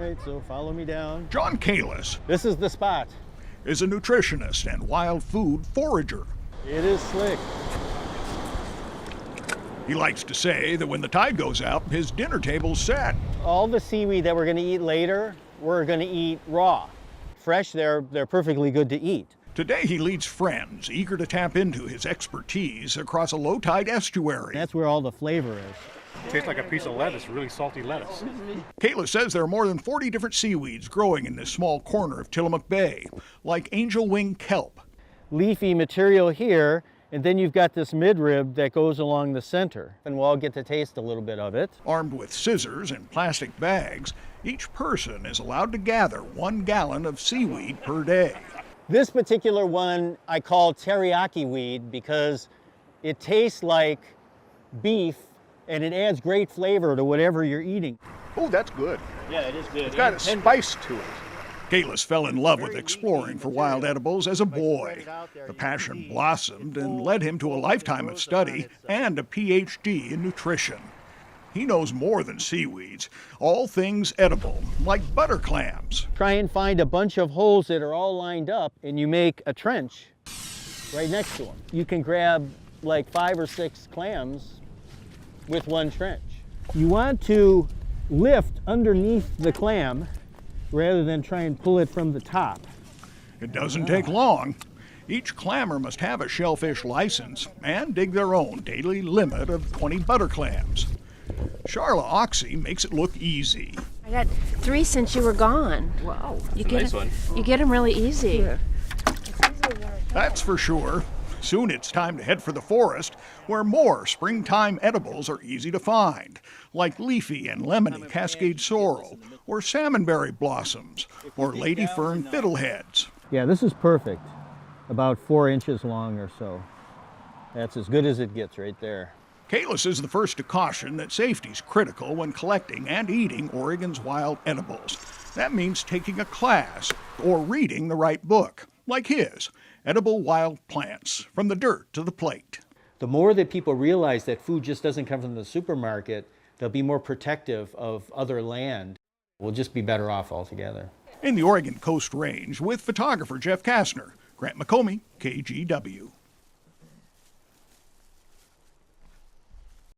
right, so follow me down. John Kallas This is the spot. is a nutritionist and wild food forager. It is slick. He likes to say that when the tide goes out, his dinner table's set. All the seaweed that we're going to eat later, we're going to eat raw. Fresh, they're perfectly good to eat. Today he leads friends eager to tap into his expertise across a low-tide estuary. That's where all the flavor is. Tastes like a piece of lettuce, really salty lettuce. Kallas says there are more than 40 different seaweeds growing in this small corner of Tillamook Bay, like angel wing kelp. Leafy material here, and then you've got this midrib that goes along the center. And we'll all get to taste a little bit of it. Armed with scissors and plastic bags, each person is allowed to gather 1 gallon of seaweed per day. This particular one I call teriyaki weed because it tastes like beef and it adds great flavor to whatever you're eating. Oh, that's good. Yeah, it is good. It's got a spice to it. Kallas fell in love with exploring for wild edibles as a boy. The passion blossomed and led him to a lifetime of study and a PhD in nutrition. He knows more than seaweeds, all things edible, like butter clams. Try and find a bunch of holes that are all lined up and you make a trench right next to them. You can grab like 5 or 6 clams with one trench. You want to lift underneath the clam rather than try and pull it from the top. It doesn't take long. Each clammer must have a shellfish license and dig their own daily limit of 20 butter clams. Charla Oxy makes it look easy. I got 3 since you were gone. Wow, You that's a get nice it- one. You get them really easy. Yeah. That's for sure. Soon it's time to head for the forest, where more springtime edibles are easy to find, like leafy and lemony cascade sorrel, or salmonberry blossoms, or lady fern fiddleheads. Yeah, this is perfect. About 4 inches long or so. That's as good as it gets right there. Kallas is the first to caution that safety's critical when collecting and eating Oregon's wild edibles. That means taking a class or reading the right book, like his, Edible Wild Plants, From the Dirt to the Plate. The more that people realize that food just doesn't come from the supermarket, they'll be more protective of other land. We'll just be better off altogether. In the Oregon Coast Range with photographer Jeff Kastner, Grant McComey, KGW.